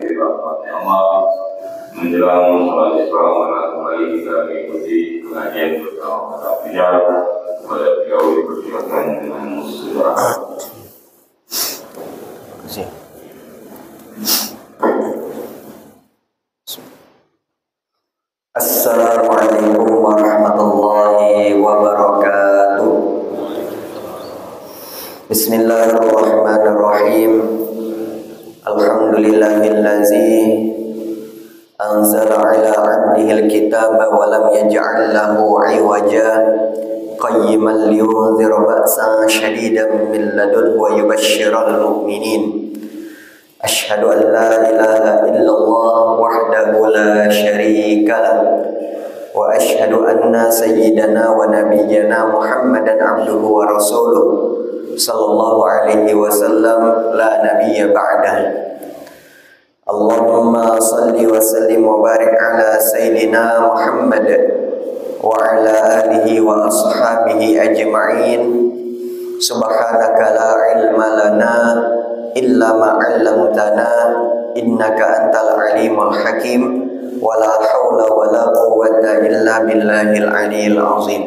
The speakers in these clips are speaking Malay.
dirahmati Allah. Menjelang sholat isya kembali kita mengikuti pengajian bersama Al-Fatihah kepada beliau dipersilakan dengan segera. Assalamualaikum warahmatullahi wabarakatuh. Bismillahirrahmanirrahim. Alhamdulillahillazi anzala ala 'abdihil kitaba wa lam yaj'al lahu 'iwaja qayyiman liyunzira ba'san shadidan min ladunhu wa yubashshiral mu'minin. Asyhadu an la ilaha illallah wahdahu la syarika lah wa asyhadu anna sayyidana wa nabiyyana Muhammadan abduhu wa rasuluh sallallahu alaihi wasallam la nabiyya ba'dah. Allahumma salli wa sallim wa barik ala sayyidina Muhammad wa ala alihi wa ashabihi ajma'in. Subhanaka la ilma lana illa ma 'allamtana innaka antal alimul hakim wa la haula wa la quwwata illa billahil aliyyil azim.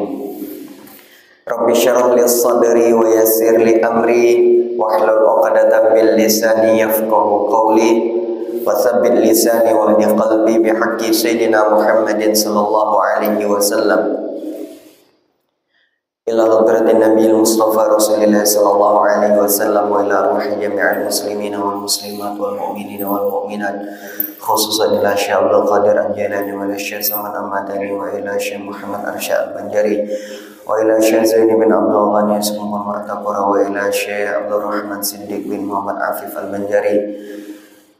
Rabbi shrah li sadri wa yassir li amri wahlul 'uqdatam min lisani yafqahu qawli wa tsabbit lisani wa hdi qalbi bihaqqi sayyidina Muhammadin sallallahu alaihi wasallam. Ila hadratin Nabiil Mustafa Rasulillah sallallahu alaihi wasallam wa ila ruhi jami'il muslimin wal muslimat wal mu'minin wal mu'minat khususan ila Syekh Abdul Qadir Al-Jailani wa ila Syekh Samad Al-Madani wa ila Syekh Muhammad Arsyad Al-Banjari wa ila Syekh Zaini bin Abdul Ghani Sumul Martaqura wa ila Syekh Abdul Rahman Siddiq bin Muhammad Afif Al-Banjari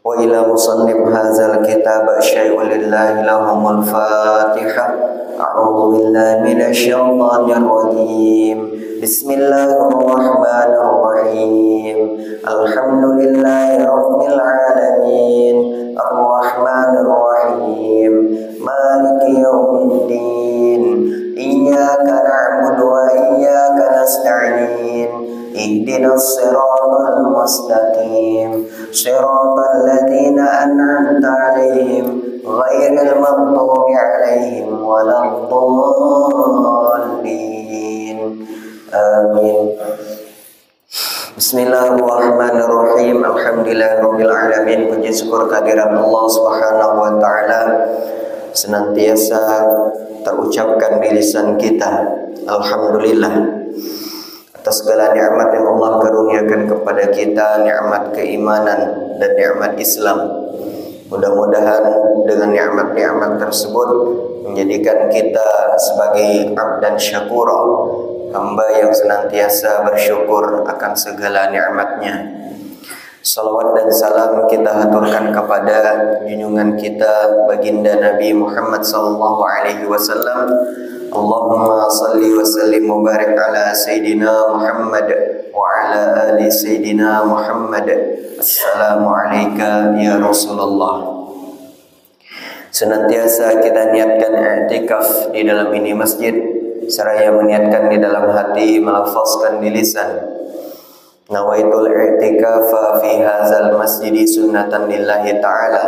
wa ila musannif hadzal kitab syai'un lillahi lahumul Fatihah. A'udzu billahi minasy syaithanir rajim. Bismillahirrahmanirrahim. Alhamdulillahi rabbil alamin. Arrahmanir rahim. Maliki yaumiddin. Iyyaka na'budu wa iyyaka nasta'in. Ihdinas siratal mustaqim. Siratal ladzina an'amta 'alaihim ghairil maghdubi 'alaihim waladdallin. Amin. Bismillahirrahmanirrahim. Alhamdulillahirabbil alamin. Puji syukur kehadirat Allah Subhanahu wa taala senantiasa terucapkan di lisan kita. Alhamdulillah atas segala nikmat yang Allah karuniakan kepada kita, nikmat keimanan dan nikmat Islam. Mudah-mudahan dengan nikmat-nikmat tersebut menjadikan kita sebagai abdan syakura, hamba yang senantiasa bersyukur akan segala nikmatnya. Salawat dan salam kita haturkan kepada junjungan kita baginda Nabi Muhammad sallallahu alaihi wasallam. Allahumma salli wa sallim wa barik ala Sayyidina Muhammad wa ala ali Sayyidina Muhammad. Assalamu alayka ya Rasulullah. Senantiasa kita niatkan i'tikaf di dalam ini masjid, seraya meniatkan di dalam hati, melafazkan di lisan. Nawaitul i'tikafa fi hadzal masjid sunnatan lillahi ta'ala.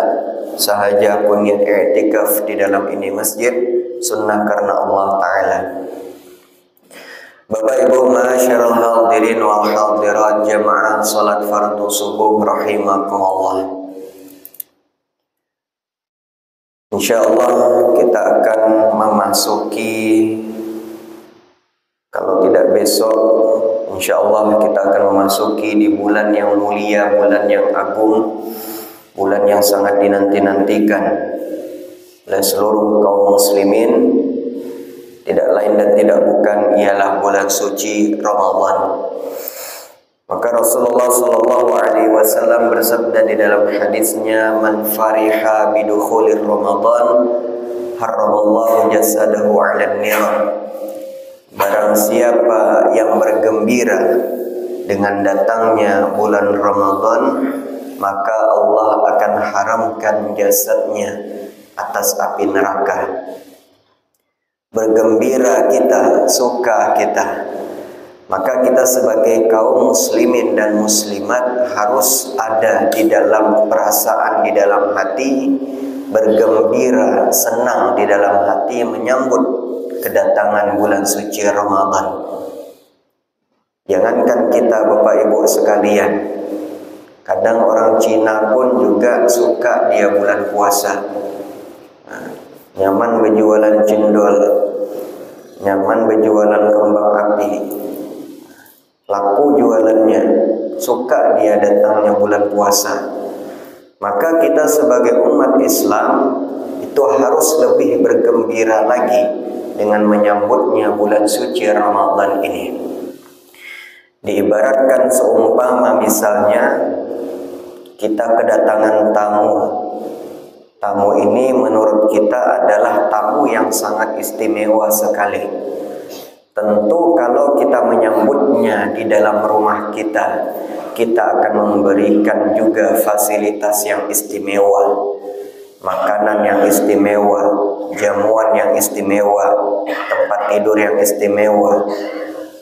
Sahaja pun niat i'tikaf di dalam ini masjid, sunnah karena Allah Ta'ala. Bapak Ibu ma'asyiral hadirin wal hadirat jamaah salat fardu subuh rahimakumullah. Insyaallah kita akan memasuki, kalau tidak besok, insyaallah kita akan memasuki di bulan yang mulia, bulan yang agung, bulan yang sangat dinanti-nantikan oleh seluruh kaum muslimin. Tidak lain dan tidak bukan ialah bulan suci Ramadan. Maka Rasulullah sallallahu alaihi wasallam bersabda di dalam hadisnya, "Man fariha bidukhulir Ramadan, haramallahu jasadahu 'alan nar." Barang siapa yang bergembira dengan datangnya bulan Ramadan, maka Allah akan haramkan jasadnya atas api neraka. Bergembira kita, suka kita Maka kita sebagai kaum muslimin dan muslimat harus ada di dalam perasaan, di dalam hati, bergembira, senang di dalam hati menyambut kedatangan bulan suci Ramadan. Jangankan kita Bapak Ibu sekalian, kadang orang Cina pun juga suka dia bulan puasa. Nyaman berjualan cendol, nyaman berjualan kembang api, laku jualannya, suka dia datangnya bulan puasa. Maka kita sebagai umat Islam itu harus lebih bergembira lagi dengan menyambutnya bulan suci Ramadan ini. Diibaratkan seumpama misalnya kita kedatangan tamu. Tamu ini menurut kita adalah tamu yang sangat istimewa sekali. Tentu kalau kita menyambutnya di dalam rumah kita, kita akan memberikan juga fasilitas yang istimewa, makanan yang istimewa, jamuan yang istimewa, tempat tidur yang istimewa.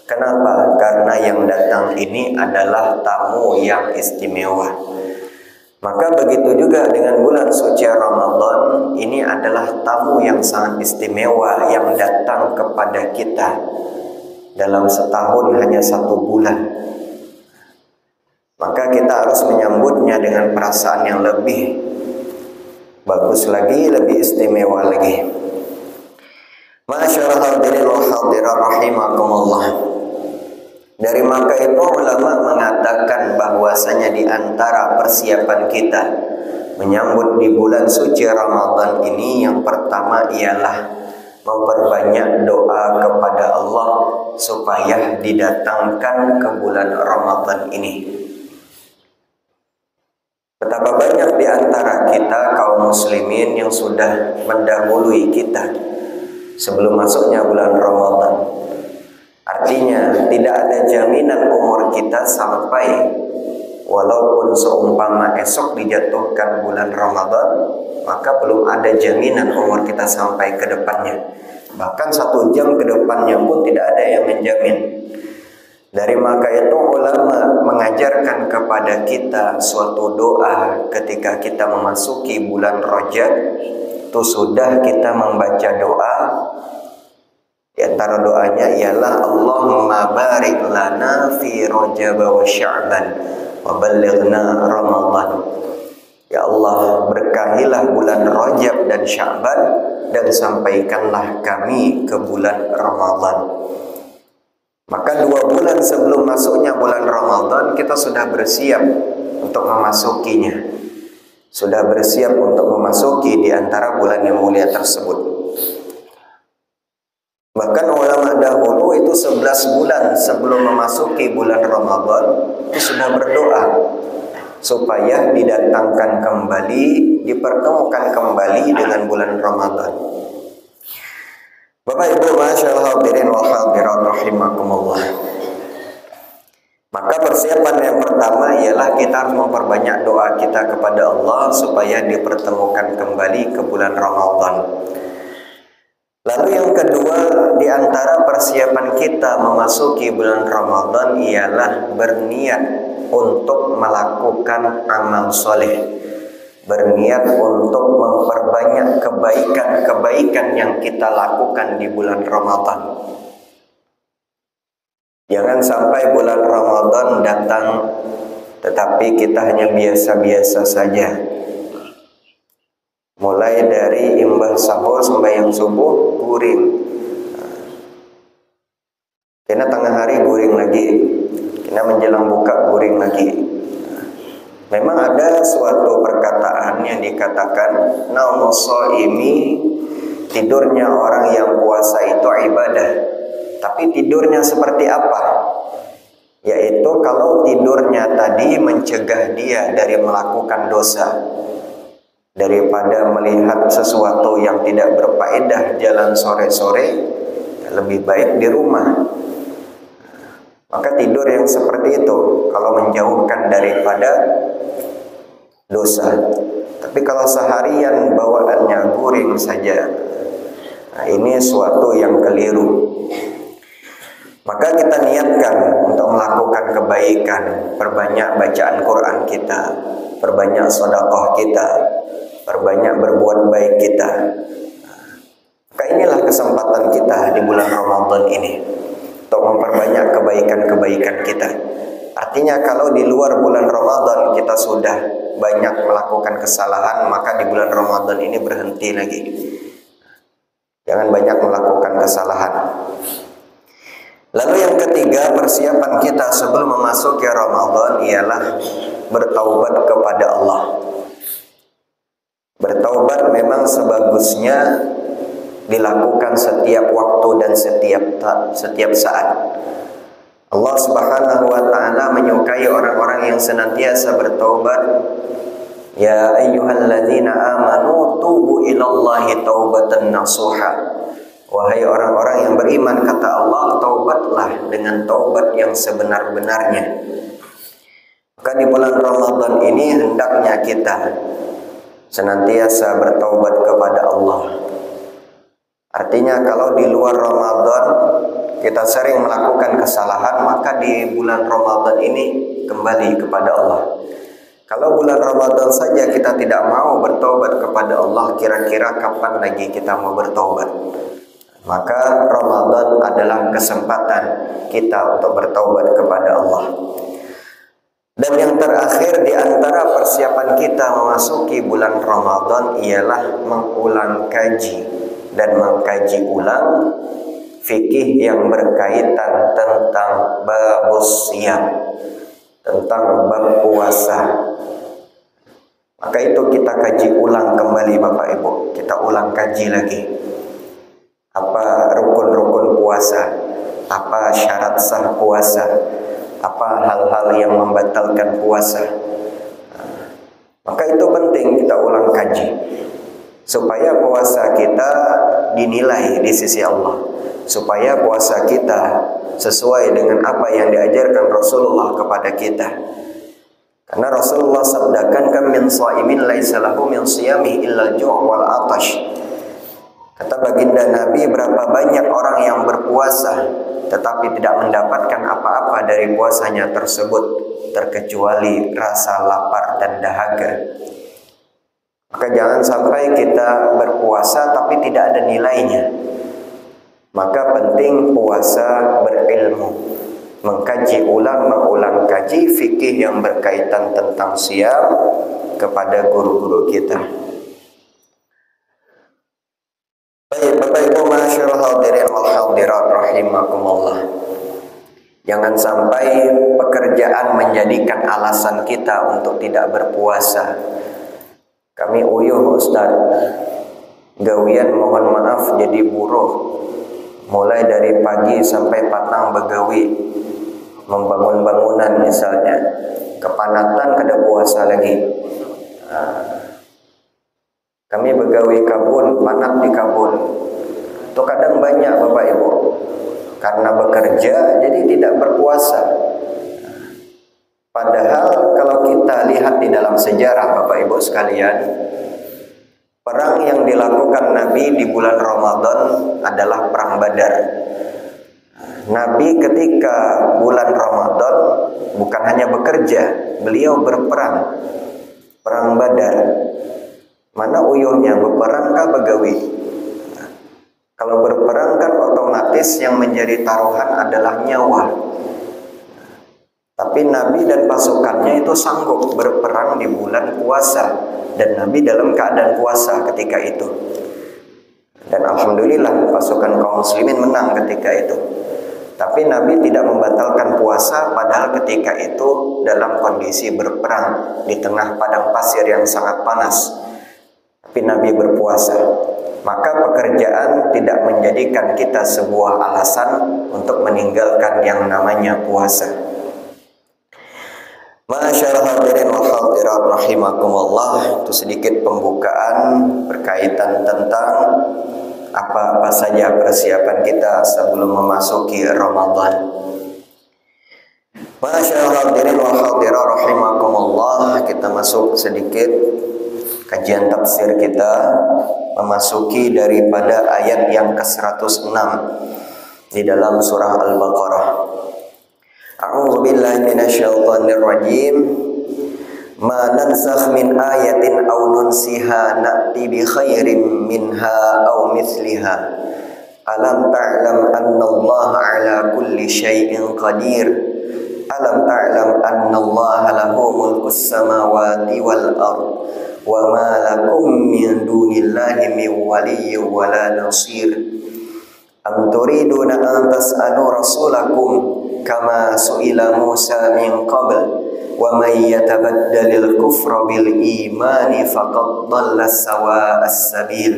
Kenapa? Karena yang datang ini adalah tamu yang istimewa. Maka begitu juga dengan bulan suci Ramadan, ini adalah tamu yang sangat istimewa yang datang kepada kita dalam setahun hanya 1 bulan. Maka kita harus menyambutnya dengan perasaan yang lebih bagus lagi, lebih istimewa lagi. Masyaallah hadirin wa hadirat rahimakumullah. Dari maka itu ulama mengatakan bahwasanya di antara persiapan kita menyambut di bulan suci Ramadan ini, yang pertama ialah memperbanyak doa kepada Allah supaya didatangkan ke bulan Ramadan ini. Betapa banyak di antara kita kaum muslimin yang sudah mendahului kita sebelum masuknya bulan Ramadan. Artinya tidak ada jaminan umur kita sampai walaupun seumpama esok dijatuhkan bulan Ramadan, maka belum ada jaminan umur kita sampai ke depannya. Bahkan 1 jam ke depannya pun tidak ada yang menjamin. Dari maka itu ulama mengajarkan kepada kita suatu doa ketika kita memasuki bulan Rajab. Itu sudah kita membaca doa. Di antara doanya ialah Allahumma barik lana fi Rajab wa Sya'ban wa ballighna Ramadan. Ya Allah, berkahilah bulan Rajab dan Sya'ban dan sampaikanlah kami ke bulan Ramadan. Maka 2 bulan sebelum masuknya bulan Ramadan kita sudah bersiap untuk memasukinya. Sudah bersiap untuk memasuki di antara bulan yang mulia tersebut. Bahkan ulama dahulu itu 11 bulan sebelum memasuki bulan Ramadan itu sudah berdoa supaya didatangkan kembali, dipertemukan kembali dengan bulan Ramadan. Bapak Ibu masyaallah hadirin wa hadirat rahimakumullah. Maka persiapan yang pertama ialah kita harus memperbanyak doa kita kepada Allah supaya dipertemukan kembali ke bulan Ramadan. Lalu yang kedua, di antara persiapan kita memasuki bulan Ramadan ialah berniat untuk melakukan amal soleh. Berniat untuk memperbanyak kebaikan-kebaikan yang kita lakukan di bulan Ramadan. Jangan sampai bulan Ramadan datang tetapi kita hanya biasa-biasa saja. Mulai dari imbah sahur sembahyang subuh guring, karena tengah hari guring lagi, karena menjelang buka guring lagi. Memang ada suatu perkataan yang dikatakan naumus shaimi, tidurnya orang yang puasa itu ibadah. Tapi tidurnya seperti apa? Yaitu kalau tidurnya tadi mencegah dia dari melakukan dosa, daripada melihat sesuatu yang tidak berfaedah jalan sore-sore, lebih baik di rumah. Maka tidur yang seperti itu kalau menjauhkan daripada dosa. Tapi kalau seharian bawaannya guring saja, nah ini suatu yang keliru. Maka kita niatkan untuk melakukan kebaikan, perbanyak bacaan Quran kita, perbanyak sedekah kita, perbanyak berbuat baik kita. Maka inilah kesempatan kita di bulan Ramadan ini untuk memperbanyak kebaikan-kebaikan kita. Artinya kalau di luar bulan Ramadan kita sudah banyak melakukan kesalahan, maka di bulan Ramadan ini berhenti lagi. Jangan banyak melakukan kesalahan. Lalu yang ketiga, persiapan kita sebelum memasuki Ramadan ialah bertaubat kepada Allah. Bertaubat memang sebagusnya dilakukan setiap waktu dan setiap saat. Allah Subhanahu wa taala menyukai orang-orang yang senantiasa bertaubat. Ya ayyuhalladzina amanu tubu ilallahi taubatan nasuha. Wahai orang-orang yang beriman, kata Allah, taubatlah dengan taubat yang sebenar-benarnya. Maka di bulan Ramadan ini hendaknya kita senantiasa bertaubat kepada Allah. Artinya kalau di luar Ramadan kita sering melakukan kesalahan, maka di bulan Ramadan ini kembali kepada Allah. Kalau bulan Ramadan saja kita tidak mau bertaubat kepada Allah, kira-kira kapan lagi kita mau bertaubat? Maka Ramadan adalah kesempatan kita untuk bertaubat kepada Allah. Dan yang terakhir di antara persiapan kita memasuki bulan Ramadan ialah mengulang kaji dan mengkaji ulang fikih yang berkaitan tentang babus siyam, tentang bab puasa. Maka itu kita kaji ulang kembali Bapak Ibu, kita ulang kaji lagi. Apa rukun-rukun puasa, apa syarat sah puasa, apa hal-hal yang membatalkan puasa. Maka itu penting kita ulang kaji supaya puasa kita dinilai di sisi Allah, supaya puasa kita sesuai dengan apa yang diajarkan Rasulullah kepada kita. Karena Rasulullah sabdakan, kam min shaimin laisa lahu min siyamihi illa al-ju' wal 'atash. Kata baginda Nabi, berapa banyak orang yang berpuasa tetapi tidak mendapatkan apa-apa dari puasanya tersebut terkecuali rasa lapar dan dahaga. Maka jangan sampai kita berpuasa tapi tidak ada nilainya. Maka penting puasa berilmu, mengkaji ulang, mengulang kaji fikih yang berkaitan tentang siyam kepada guru-guru kita. Baik, Bapak Ibu masyaallah hadirin wal hadirat rahimakumullah. Jangan sampai pekerjaan menjadikan alasan kita untuk tidak berpuasa. Kami uyuh Ustaz, gawian mohon maaf jadi buruh, mulai dari pagi sampai patang begawi, membangun bangunan misalnya, kepanatan kada puasa lagi. Kami begawi kabun, panat di kabun. Itu kadang banyak Bapak Ibu, karena bekerja jadi tidak berpuasa. Padahal kalau kita lihat di dalam sejarah Bapak Ibu sekalian, perang yang dilakukan Nabi di bulan Ramadan adalah perang Badar. Nabi ketika bulan Ramadan bukan hanya bekerja, beliau berperang. Perang Badar. Mana uyuhnya, berperang kah begawi? Kalau berperang kan otomatis yang menjadi taruhan adalah nyawa. Tapi Nabi dan pasukannya itu sanggup berperang di bulan puasa, dan Nabi dalam keadaan puasa ketika itu. Dan alhamdulillah pasukan kaum muslimin menang ketika itu. Tapi Nabi tidak membatalkan puasa, padahal ketika itu dalam kondisi berperang di tengah padang pasir yang sangat panas. Tapi Nabi berpuasa. Maka pekerjaan tidak menjadikan kita sebuah alasan untuk meninggalkan yang namanya puasa. Masyaallah hadirin wal hadirat rahimakumullah, itu sedikit pembukaan berkaitan tentang apa-apa saja persiapan kita sebelum memasuki Ramadan. Masyaallah hadirin wal hadirat rahimakumullah, kita masuk sedikit kajian tafsir kita, memasuki daripada ayat yang ke-106 di dalam surah Al-Baqarah. A'udzu billahi minasyaitonir rajim. Ma nansakh min ayatin aw nunsiha na'ti bi khairin minha aw mithliha. Alam ta'lam anna Allah 'ala kulli syai'in qadir. Alam ta'lam anna Allah lahu mulkus samawati wal ard. Wa ma lakum min dunillahi min waliyyin wa la nasir. Am turiduna an tas'alu rasulakum kama su'ila Musa min qabl wa may yatabaddalil kufra bil imani faqad dhalla sawa'as sabil.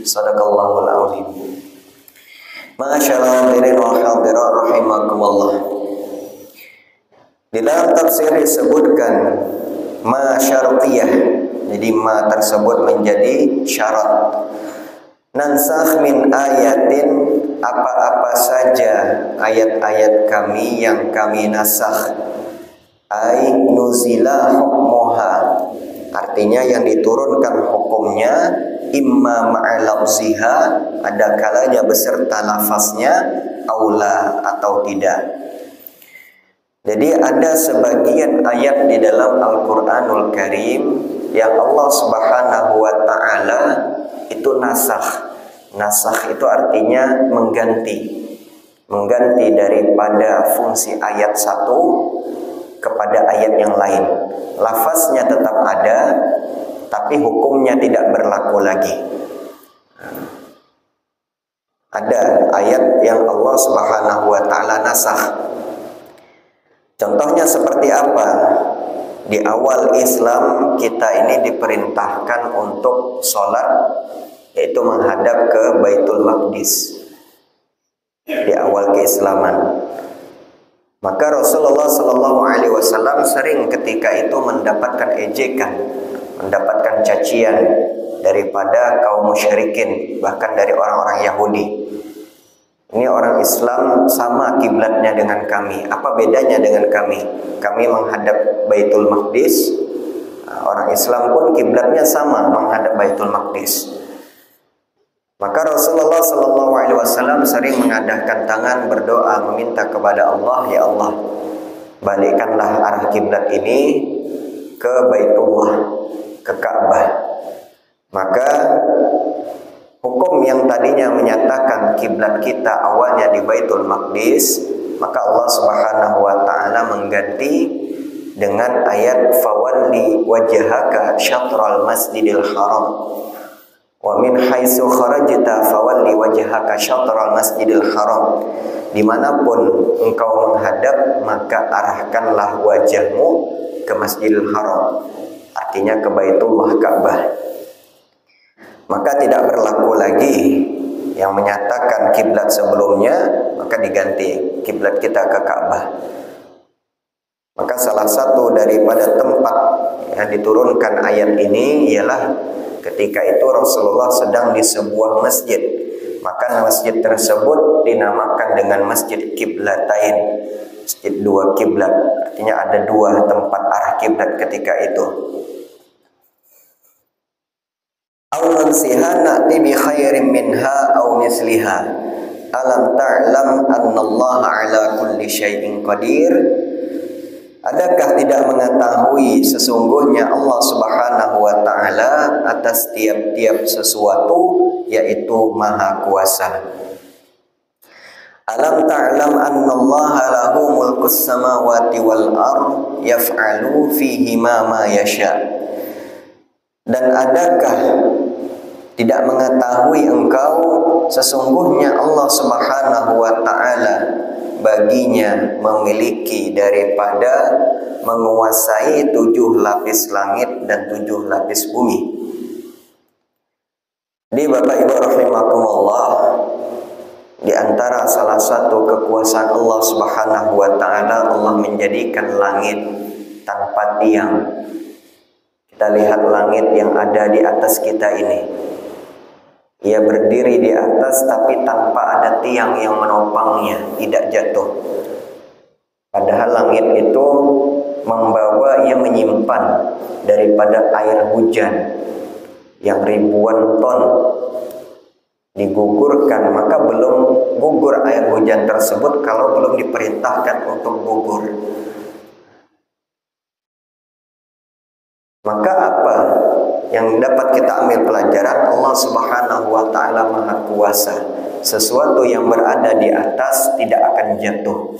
Shadaqallahul azim. Masyaallah hadirin wa hadirat rahimakumullah. Di dalam tafsir disebutkan ma syartiyah. Jadi ma tersebut menjadi syarat. Nansakh min ayatin, apa-apa saja ayat-ayat kami yang kami nasakh. Ai nuzila hukmuha, artinya yang diturunkan hukumnya imma ma'alafziha, ada kalanya beserta lafaznya, aula atau tidak. Jadi ada sebagian ayat di dalam Al-Quranul Karim yang Allah Subhanahu wa ta'ala itu nasakh. Nasakh itu artinya mengganti daripada fungsi ayat satu kepada ayat yang lain. Lafaznya tetap ada, tapi hukumnya tidak berlaku lagi. Ada ayat yang Allah Subhanahu wa ta'ala nasakh. Contohnya seperti apa? Di awal Islam kita ini diperintahkan untuk sholat, yaitu menghadap ke Baitul Maqdis. Di awal keislaman, maka Rasulullah SAW sering ketika itu mendapatkan ejekan, mendapatkan cacian daripada kaum musyrikin, bahkan dari orang-orang Yahudi. Ini orang Islam sama kiblatnya dengan kami. Apa bedanya dengan kami? Kami menghadap Baitul Maqdis. Orang Islam pun kiblatnya sama, menghadap Baitul Maqdis. Maka Rasulullah SAW sering mengadahkan tangan berdoa meminta kepada Allah, ya Allah, balikkanlah arah kiblat ini ke Baitullah, ke Ka'bah. Maka hukum yang tadinya menyatakan kiblat kita awalnya di Baitul Maqdis, maka Allah Subhanahu wa ta'ala mengganti dengan ayat fawalli wajhaka syatral masjidil haram wa min haitsu kharajta fawalli wajhaka syatral masjidil haram. Dimanapun engkau menghadap, maka arahkanlah wajahmu ke Masjidil Haram, artinya ke Baitullah, Ka'bah. Maka tidak berlaku lagi yang menyatakan kiblat sebelumnya, maka diganti kiblat kita ke Ka'bah. Maka salah satu daripada tempat yang diturunkan ayat ini ialah ketika itu Rasulullah sedang di sebuah masjid. Maka masjid tersebut dinamakan dengan Masjid Kiblatain, masjid dua kiblat. Artinya ada dua tempat arah kiblat ketika itu. Aw nansiha na'ti bi khairin minha aw misliha. Alam ta'lam anna Allah 'ala kulli syai'in qadir. Adakah tidak mengetahui sesungguhnya Allah Subhanahu wa ta'ala atas tiap-tiap sesuatu, yaitu Maha Kuasa. Alam ta'lam anna Allah lahu mulkus samawati wal ard yaf'alu fihi ma yasha. Dan adakah tidak mengetahui engkau sesungguhnya Allah Subhanahu wa ta'ala baginya memiliki daripada menguasai 7 lapis langit dan 7 lapis bumi. Jadi Bapak Ibu rahimakumullah, di antara salah satu kekuasaan Allah Subhanahu wa ta'ala, Allah menjadikan langit tanpa tiang. Kita lihat langit yang ada di atas kita ini. Ia berdiri di atas tapi tanpa ada tiang yang menopangnya, tidak jatuh. Padahal langit itu membawa, ia menyimpan daripada air hujan yang ribuan ton. digugurkan, maka belum gugur air hujan tersebut kalau belum diperintahkan untuk gugur. Maka apa yang dapat kita ambil pelajaran? Allah Subhanahu wa Ta'ala Maha Kuasa. Sesuatu yang berada di atas tidak akan jatuh.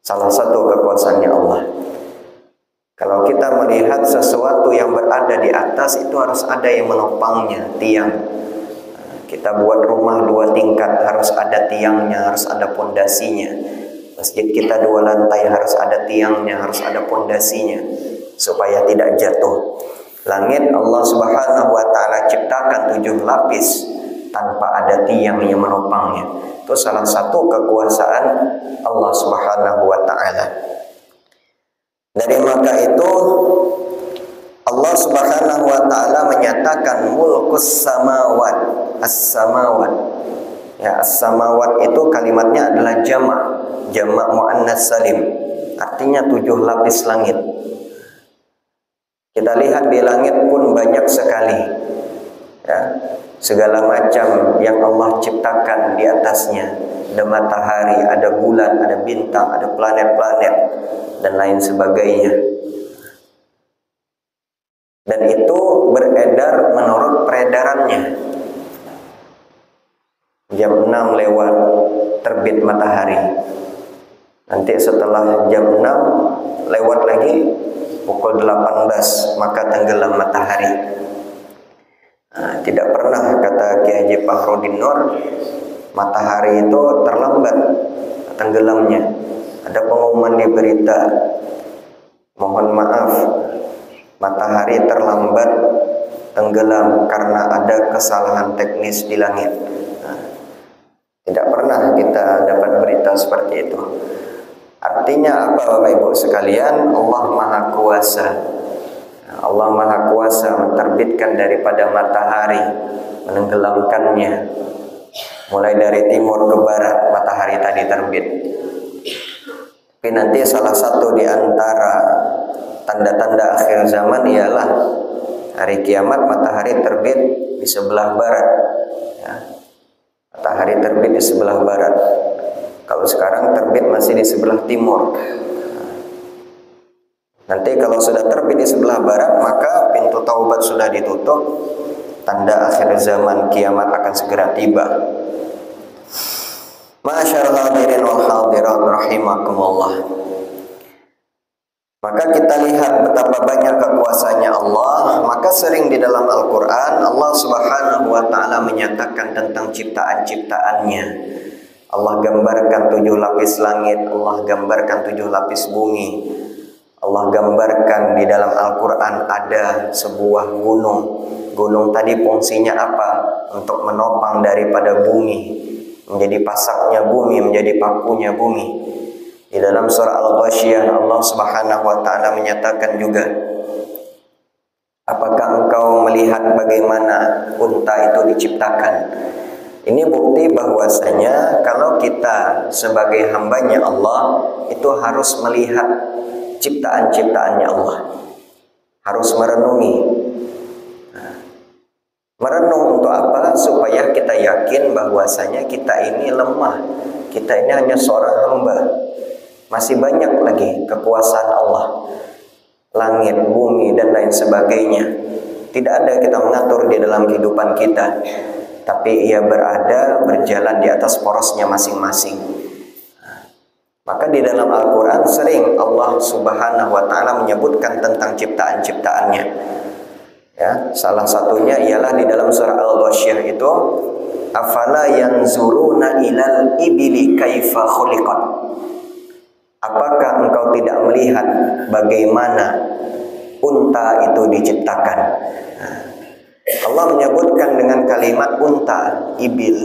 Salah satu kekuasaannya Allah. Kalau kita melihat sesuatu yang berada di atas, itu harus ada yang menopangnya, tiang. Kita buat rumah 2 tingkat, harus ada tiangnya, harus ada pondasinya. Masjid kita 2 lantai, harus ada tiangnya, harus ada pondasinya, supaya tidak jatuh. Langit Allah Subhanahu wa Ta'ala ciptakan 7 lapis tanpa ada tiang yang menopangnya. Itu salah satu kekuasaan Allah Subhanahu wa Ta'ala. Dari maka itu Allah Subhanahu wa Ta'ala menyatakan mulkus samawat, as-samawat. Ya, as-samawat itu kalimatnya adalah jamak muannas salim. Artinya 7 lapis langit. Kita lihat di langit pun banyak sekali, ya, segala macam yang Allah ciptakan di atasnya. Ada matahari, ada bulan, ada bintang, ada planet-planet, dan lain sebagainya. Dan itu beredar menurut peredarannya. Jam 6 lewat terbit matahari. Nanti setelah jam 6 lewat lagi pukul 18 maka tenggelam matahari. Tidak pernah, kata Kiai Haji Fahrudin Nur, matahari itu terlambat tenggelamnya. Ada pengumuman di berita, mohon maaf, matahari terlambat tenggelam karena ada kesalahan teknis di langit. Tidak pernah kita dapat berita seperti itu. Artinya apa, Bapak Ibu sekalian? Allah Maha Kuasa. Allah Maha Kuasa menerbitkan daripada matahari, menenggelamkannya. Mulai dari timur ke barat matahari tadi terbit. Tapi nanti salah satu di antara tanda-tanda akhir zaman ialah hari kiamat matahari terbit di sebelah barat. Ya. Matahari terbit di sebelah barat. Kalau sekarang terbit masih di sebelah timur. Nanti kalau sudah terbit di sebelah barat, maka pintu taubat sudah ditutup. Tanda akhir zaman, kiamat akan segera tiba. Masyaallah hadirin wal hadirat rahimakumullah. Maka kita lihat betapa banyak kekuasaannya Allah. Maka sering di dalam Al-Quran Allah Subhanahu wa Ta'ala menyatakan tentang ciptaan-ciptaannya. Allah gambarkan 7 lapis langit, Allah gambarkan 7 lapis bumi. Allah gambarkan di dalam Al-Quran ada sebuah gunung. Gunung tadi fungsinya apa? Untuk menopang daripada bumi, menjadi pasaknya bumi, menjadi pakunya bumi. Di dalam surah Al-Ghasyiyah Allah Subhanahu wa Ta'ala menyatakan juga, apakah engkau melihat bagaimana unta itu diciptakan? Ini bukti bahwasanya kalau kita sebagai hambanya Allah itu harus melihat ciptaan-ciptaannya Allah, harus merenungi. Merenung untuk apa? Supaya kita yakin bahwasanya kita ini lemah, kita ini hanya seorang hamba. Masih banyak lagi kekuasaan Allah, langit, bumi, dan lain sebagainya. Tidak ada kita mengatur di dalam kehidupan kita, tapi ia berjalan di atas porosnya masing-masing. Maka di dalam Al-Quran sering Allah Subhanahu wa Ta'ala menyebutkan tentang ciptaan-ciptaannya. Ya, salah satunya ialah di dalam surah Al-Ghasyiyah itu, afala yanzuruna ilal ibili kaifa khuliqat. Apakah engkau tidak melihat bagaimana unta itu diciptakan? Allah menyebutkan dengan kalimat unta, ibil.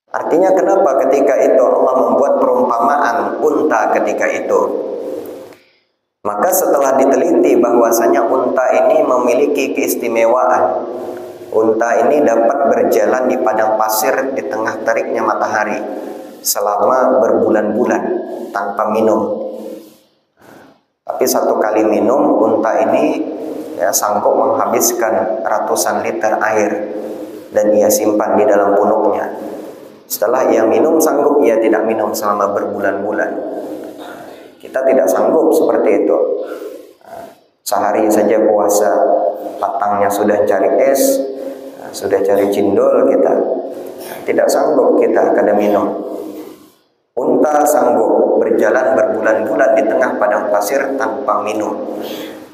Artinya kenapa ketika itu Allah membuat perumpamaan unta ketika itu? Maka setelah diteliti bahwasanya unta ini memiliki keistimewaan. Unta ini dapat berjalan di padang pasir di tengah teriknya matahari selama berbulan-bulan tanpa minum. Tapi satu kali minum, unta ini sanggup menghabiskan ratusan liter air dan ia simpan di dalam punuknya. Setelah ia minum, sanggup ia tidak minum selama berbulan-bulan. Kita tidak sanggup seperti itu. Sehari saja puasa, patangnya sudah cari es, sudah cari cindol kita. Tidak sanggup kita kada minum. Unta sanggup berjalan berbulan-bulan di tengah padang pasir tanpa minum.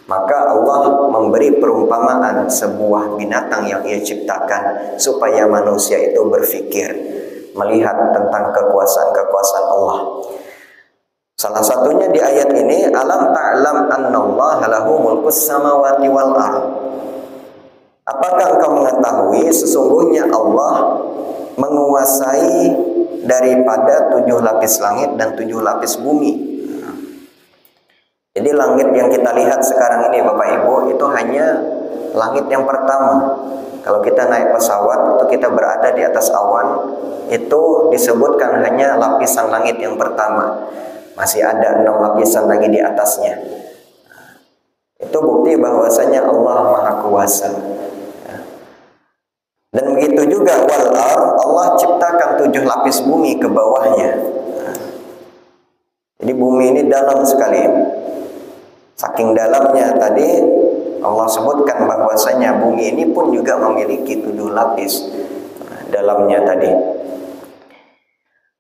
Maka Allah memberi perumpamaan sebuah binatang yang ia ciptakan supaya manusia itu berfikir, melihat tentang kekuasaan-kekuasaan Allah. Salah satunya di ayat ini, alam ta'lam annallaha lahu mulkus samawati wal ardh. Apakah engkau mengetahui sesungguhnya Allah menguasai daripada 7 lapis langit dan 7 lapis bumi. Jadi langit yang kita lihat sekarang ini Bapak Ibu itu hanya langit yang pertama. Kalau kita naik pesawat itu kita berada di atas awan, itu disebutkan hanya lapisan langit yang pertama. Masih ada 6 lapisan lagi di atasnya. Itu bukti bahwasanya Allah Maha Kuasa. Dan begitu juga wal ardh, Allah ciptakan 7 lapis bumi ke bawahnya. Jadi bumi ini dalam sekali. Saking dalamnya tadi Allah sebutkan bahwasanya bumi ini pun juga memiliki 7 lapis dalamnya tadi.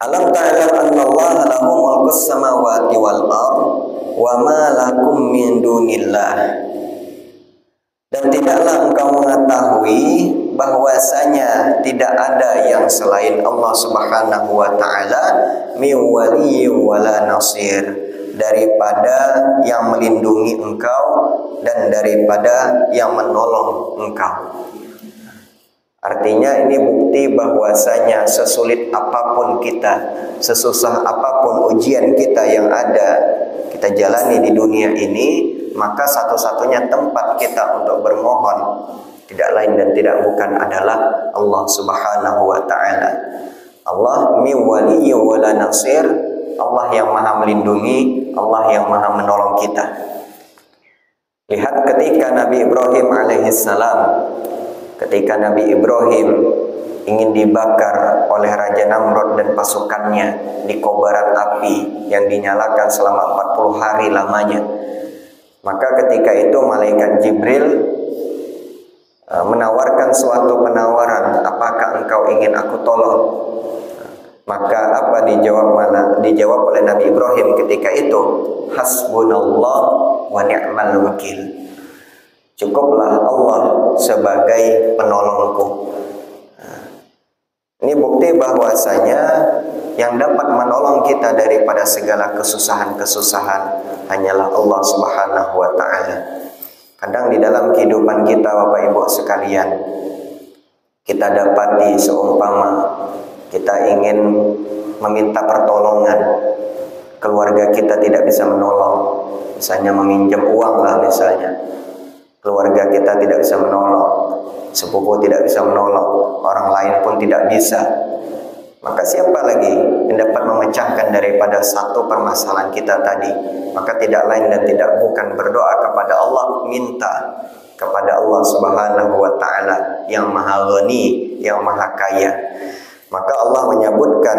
Alam ta'lam annallaha lahu mulkus samawati wal ardh wa ma lakum min dunillah. Dan tidaklah engkau mengetahui bahwasanya tidak ada yang selain Allah Subhanahu wa taala min waliyyin wala nasir, daripada yang melindungi engkau dan daripada yang menolong engkau. Artinya ini bukti bahwasanya sesulit apapun kita, sesusah apapun ujian kita yang ada kita jalani di dunia ini, maka satu-satunya tempat kita untuk bermohon tidak lain dan tidak bukan adalah Allah Subhanahu wa taala. Allah mi waliyyin wala nasir, Allah yang Maha melindungi, Allah yang Maha menolong kita. Lihat ketika Nabi Ibrahim alaihissalam, ketika Nabi Ibrahim ingin dibakar oleh Raja Namrud dan pasukannya di kobaran api yang dinyalakan selama 40 hari lamanya. Maka ketika itu malaikat Jibril menawarkan suatu penawaran, apakah engkau ingin aku tolong? Maka apa dijawab oleh Nabi Ibrahim ketika itu? Hasbunallah wa ni'mal wakil. Cukuplah Allah sebagai penolongku. Ini bukti bahwasanya yang dapat menolong kita daripada segala kesusahan-kesusahan hanyalah Allah Subhanahu wa taala. Kadang di dalam kehidupan kita Bapak Ibu sekalian, kita dapati seumpama kita ingin meminta pertolongan, keluarga kita tidak bisa menolong, misalnya meminjam uang lah misalnya, keluarga kita tidak bisa menolong, sepupu tidak bisa menolong, orang lain pun tidak bisa. Maka siapa lagi yang dapat memecahkan daripada satu permasalahan kita tadi? Maka tidak lain dan tidak bukan berdoa kepada Allah, minta kepada Allah Subhanahu wa taala yang Maha Ghani, yang Maha Kaya. Maka Allah menyebutkan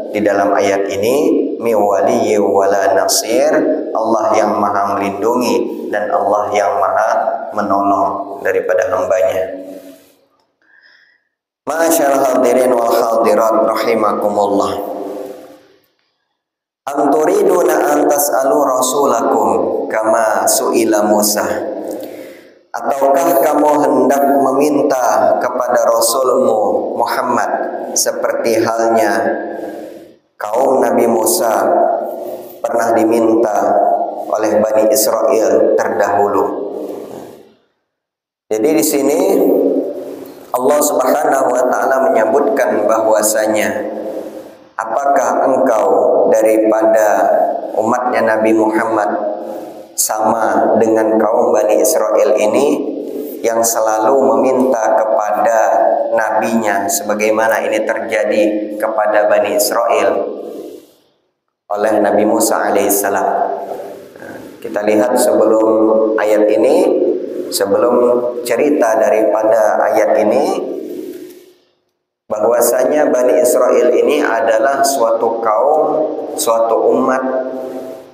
di dalam ayat ini mi waliyyin wala nasir, Allah yang Maha melindungi dan Allah yang Maha menolong daripada hambanya. Ma'asyiral hadirin wal hadirat rahimakumullah. Anturiduna an tas'alu rasulakum kama su'ila Musa. Ataukah kamu hendak meminta kepada Rasulmu Muhammad seperti halnya kaum Nabi Musa pernah diminta oleh Bani Israel terdahulu. Jadi di sini Allah Subhanahu wa taala menyebutkan bahwasanya apakah engkau daripada umatnya Nabi Muhammad sama dengan kaum Bani Israel ini yang selalu meminta kepada nabinya sebagaimana ini terjadi kepada Bani Israel oleh Nabi Musa alaihissalam. Kita lihat sebelum ayat ini, sebelum cerita daripada ayat ini, bahwasanya Bani Israel ini adalah suatu kaum, suatu umat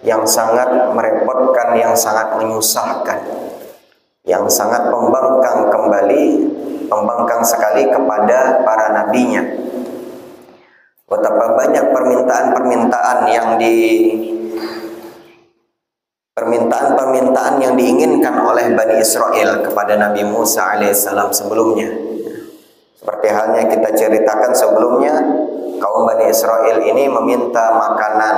yang sangat merepotkan, yang sangat menyusahkan, yang sangat pembangkang sekali kepada para nabinya. Betapa banyak permintaan yang diinginkan oleh Bani Israel kepada Nabi Musa alaihissalam sebelumnya. Seperti halnya kita ceritakan sebelumnya, kaum Bani Israel ini meminta makanan,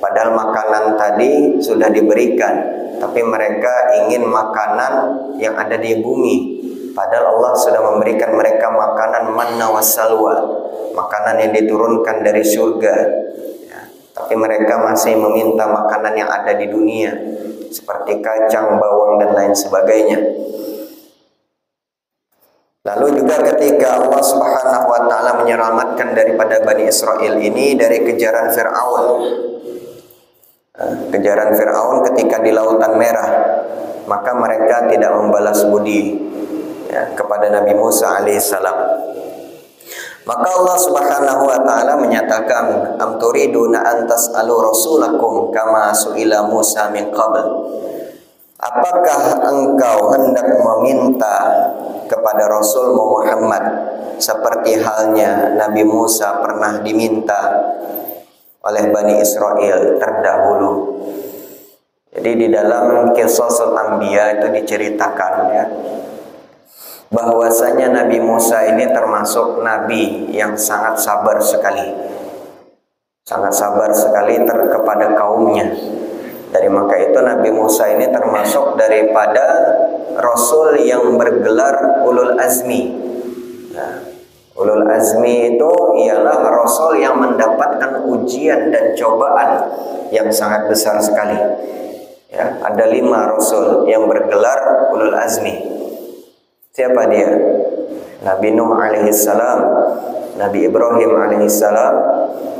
padahal makanan tadi sudah diberikan, tapi mereka ingin makanan yang ada di bumi. Padahal Allah sudah memberikan mereka makanan manna wassalwa, makanan yang diturunkan dari surga. Ya, tapi mereka masih meminta makanan yang ada di dunia, seperti kacang, bawang, dan lain sebagainya. Lalu juga ketika Allah Subhanahu wa taala menyelamatkan daripada Bani Israel ini dari kejaran Firaun. Kejaran Firaun ketika di Lautan Merah, maka mereka tidak membalas budi kepada Nabi Musa alaihissalam. Maka Allah Subhanahu wa taala menyatakan, am turiduna an tas'alu rasulakum kama su'ila Musa min qabl. Apakah engkau hendak meminta kepada Rasul Muhammad seperti halnya Nabi Musa pernah diminta oleh Bani Israel terdahulu? Jadi di dalam Qisasul Anbiya itu diceritakan ya, bahwasanya Nabi Musa ini termasuk nabi yang sangat sabar sekali. Sangat sabar sekali kepada kaumnya. Dari maka itu Nabi Musa ini termasuk daripada Rasul yang bergelar Ulul Azmi. Nah, Ulul Azmi itu ialah Rasul yang mendapatkan ujian dan cobaan yang sangat besar sekali. Ya, ada 5 Rasul yang bergelar Ulul Azmi. Siapa dia? Nabi Nuh alaihissalam, Nabi Ibrahim alaihissalam,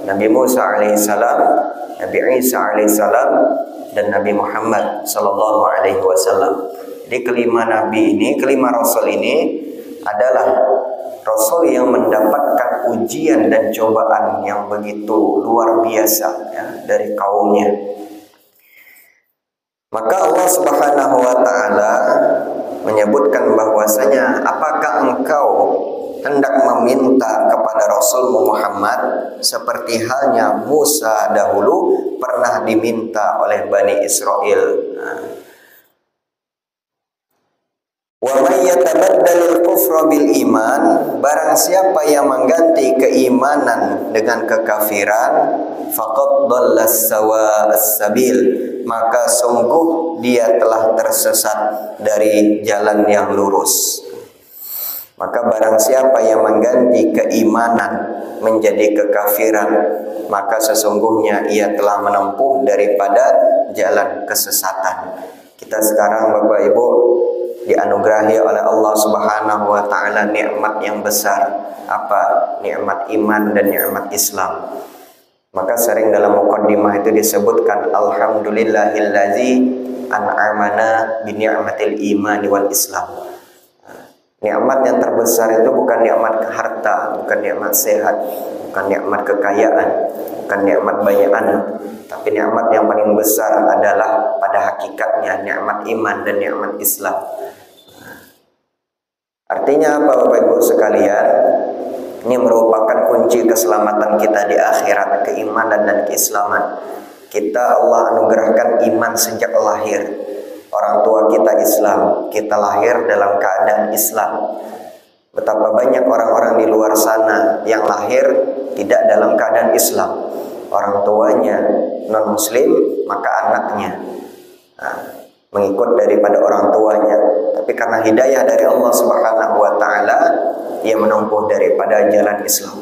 Nabi Musa alaihissalam, Nabi Isa alaihissalam, dan Nabi Muhammad sallallahu alaihi wasallam. Jadi kelima nabi ini, kelima rasul ini adalah rasul yang mendapatkan ujian dan cobaan yang begitu luar biasa ya, dari kaumnya. Maka Allah Subhanahu wa taala menyebutkan bahwasanya, apakah engkau hendak meminta kepada Rasul Muhammad seperti halnya Musa dahulu pernah diminta oleh Bani Israel. Wa may yatabaddalil kufra bil iman, barang siapa yang mengganti keimanan dengan kekafiran, faqad dhallas sawa'as sabil, maka sungguh dia telah tersesat dari jalan yang lurus. Maka barang siapa yang mengganti keimanan menjadi kekafiran, maka sesungguhnya ia telah menempuh daripada jalan kesesatan. Kita sekarang Bapak Ibu dianugerahi oleh Allah Subhanahu wa taala nikmat yang besar. Apa? Nikmat iman dan nikmat Islam. Maka sering dalam muqaddimah itu disebutkan alhamdulillahillazi an'amana bi ni'matil imani wal Islam. Nikmat yang terbesar itu bukan nikmat harta, bukan nikmat sehat, bukan nikmat kekayaan, bukan nikmat banyak anak, tapi nikmat yang paling besar adalah pada hakikatnya nikmat iman dan nikmat Islam. Artinya apa Bapak Ibu sekalian? Ini merupakan kunci keselamatan kita di akhirat, keimanan dan keislaman. Kita Allah anugerahkan iman sejak lahir. Orang tua kita Islam, kita lahir dalam keadaan Islam. Betapa banyak orang-orang di luar sana yang lahir tidak dalam keadaan Islam. Orang tuanya non-muslim, maka anaknya mengikut daripada orang tuanya. Tapi karena hidayah dari Allah Subhanahu wa taala, ia menempuh daripada jalan Islam.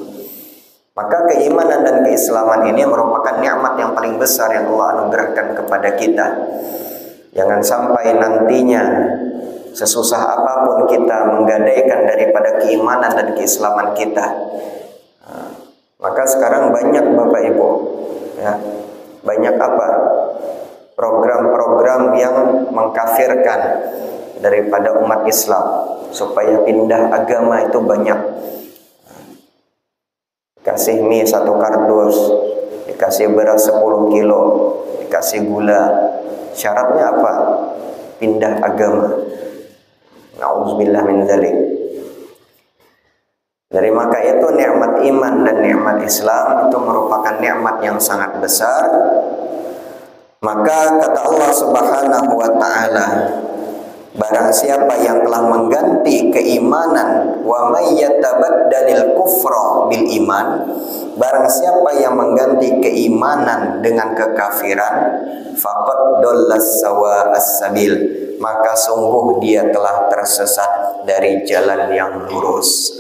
Maka keimanan dan keislaman ini merupakan nikmat yang paling besar yang Allah anugerahkan kepada kita. Jangan sampai nantinya sesusah apapun kita menggadaikan daripada keimanan dan keislaman kita. Maka sekarang banyak Bapak Ibu ya, banyak apa? Program-program yang mengkafirkan daripada umat Islam supaya pindah agama itu banyak. dikasih mie 1 kardus, dikasih beras 10 kilo, dikasih gula. Syaratnya apa? Pindah agama. Na'udzubillah min dzalik. Dari maka itu nikmat iman dan nikmat Islam itu merupakan nikmat yang sangat besar. Maka kata Allah Subhanahu wa taala, barang siapa yang telah mengganti keimanan, wa may yatabaddalil kufra bil iman, barang siapa yang mengganti keimanan dengan kekafiran, faqad dollas sawa'as sabil, maka sungguh dia telah tersesat dari jalan yang lurus.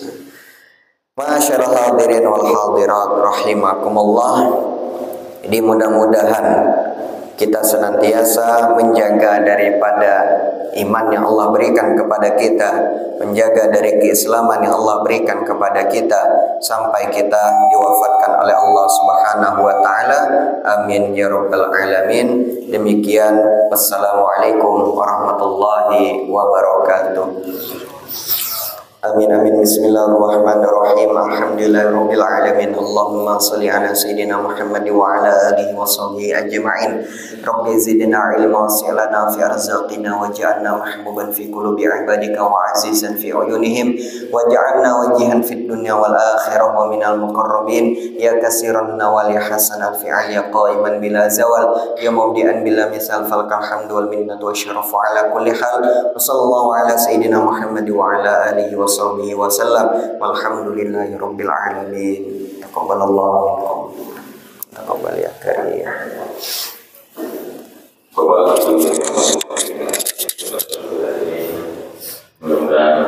Ma'asyiral hadirin wal hadirat rahimakumullah. Jadi mudah-mudahan kita senantiasa menjaga daripada iman yang Allah berikan kepada kita, menjaga dari keislaman yang Allah berikan kepada kita sampai kita diwafatkan oleh Allah Subhanahu wa taala. Amin ya rabbal alamin. Demikian, wassalamualaikum warahmatullahi wabarakatuh. Amin amin. Bismillahirrahmanirrahim. Alhamdulillahirabbil alamin. Allahumma shalli ala sayyidina Muhammad wa ala alihi wa sahbihi ajma'in. Rabbi zidna ilma wasi'lana fi arzaqina waj'alna mahbuban fi qulubi ibadika wa azizan fi uyunihim waj'alna wajihan fid dunya wal akhirah wa minal muqarrabin ya katsiran nawal ya hasanat fi aliya qaiman bila zawal ya mawdi'an bila misal falkal hamdu wal minnatu wasyarafu ala kulli hal. Wa sallallahu ala sayyidina Muhammad wa ala alihi wa sahbihi wa sallam. Walhamdulillahi rabbil alamin. Taqabbalallahu minkum. Taqabbal ya karim. Mudah-mudahan